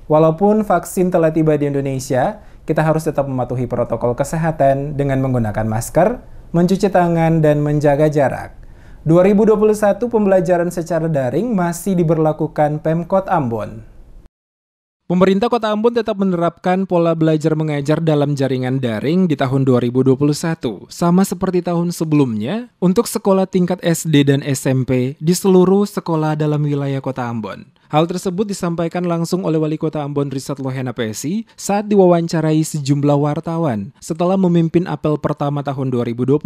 Walaupun vaksin telah tiba di Indonesia, kita harus tetap mematuhi protokol kesehatan dengan menggunakan masker, mencuci tangan, dan menjaga jarak. 2021 pembelajaran secara daring masih diberlakukan Pemkot Ambon. Pemerintah Kota Ambon tetap menerapkan pola belajar mengajar dalam jaringan daring di tahun 2021, sama seperti tahun sebelumnya untuk sekolah tingkat SD dan SMP di seluruh sekolah dalam wilayah Kota Ambon. Hal tersebut disampaikan langsung oleh Wali Kota Ambon Rizat Lohena PSI saat diwawancarai sejumlah wartawan setelah memimpin apel pertama tahun 2021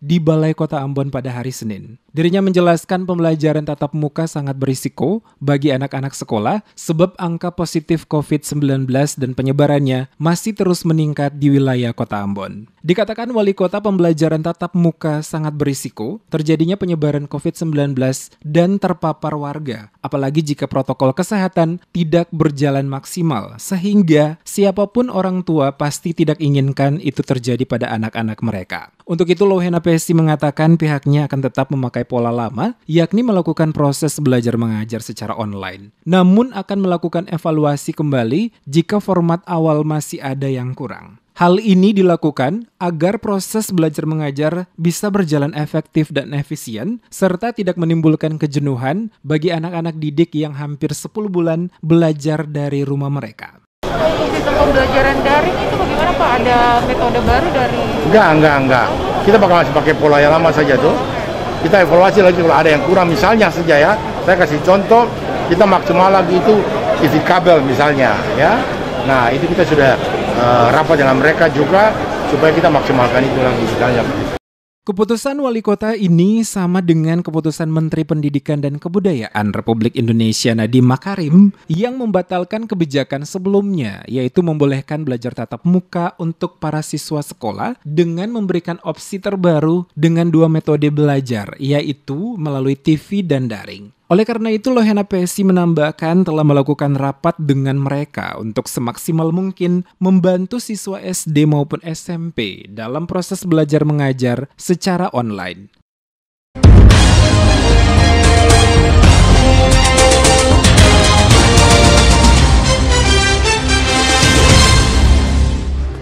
di Balai Kota Ambon pada hari Senin. Dirinya menjelaskan pembelajaran tatap muka sangat berisiko bagi anak-anak sekolah sebab angka positif COVID-19 dan penyebarannya masih terus meningkat di wilayah Kota Ambon. Dikatakan Wali Kota pembelajaran tatap muka sangat berisiko terjadinya penyebaran COVID-19 dan terpapar warga, apalagi jika protokol kesehatan tidak berjalan maksimal, sehingga siapapun orang tua pasti tidak inginkan itu terjadi pada anak-anak mereka. Untuk itu, Lohena PSI mengatakan pihaknya akan tetap memakai pola lama, yakni melakukan proses belajar mengajar secara online. Namun akan melakukan evaluasi kembali jika format awal masih ada yang kurang. Hal ini dilakukan agar proses belajar mengajar bisa berjalan efektif dan efisien, serta tidak menimbulkan kejenuhan bagi anak-anak didik yang hampir 10 bulan belajar dari rumah mereka. Untuk sistem pembelajaran daring itu bagaimana Pak? Ada metode baru dari... Enggak. Kita bakal masih pakai pola yang lama saja tuh. Kita evaluasi lagi kalau ada yang kurang, misalnya saja ya. Saya kasih contoh, kita maksimal lagi itu TV kabel misalnya ya. Nah itu kita sudah rapat dengan mereka juga supaya kita maksimalkan itu lagi misalnya. Keputusan Wali Kota ini sama dengan keputusan Menteri Pendidikan dan Kebudayaan Republik Indonesia Nadiem Makarim yang membatalkan kebijakan sebelumnya, yaitu membolehkan belajar tatap muka untuk para siswa sekolah dengan memberikan opsi terbaru dengan 2 metode belajar, yaitu melalui TV dan daring. Oleh karena itu, Lohena PSI menambahkan telah melakukan rapat dengan mereka untuk semaksimal mungkin membantu siswa SD maupun SMP dalam proses belajar mengajar secara online.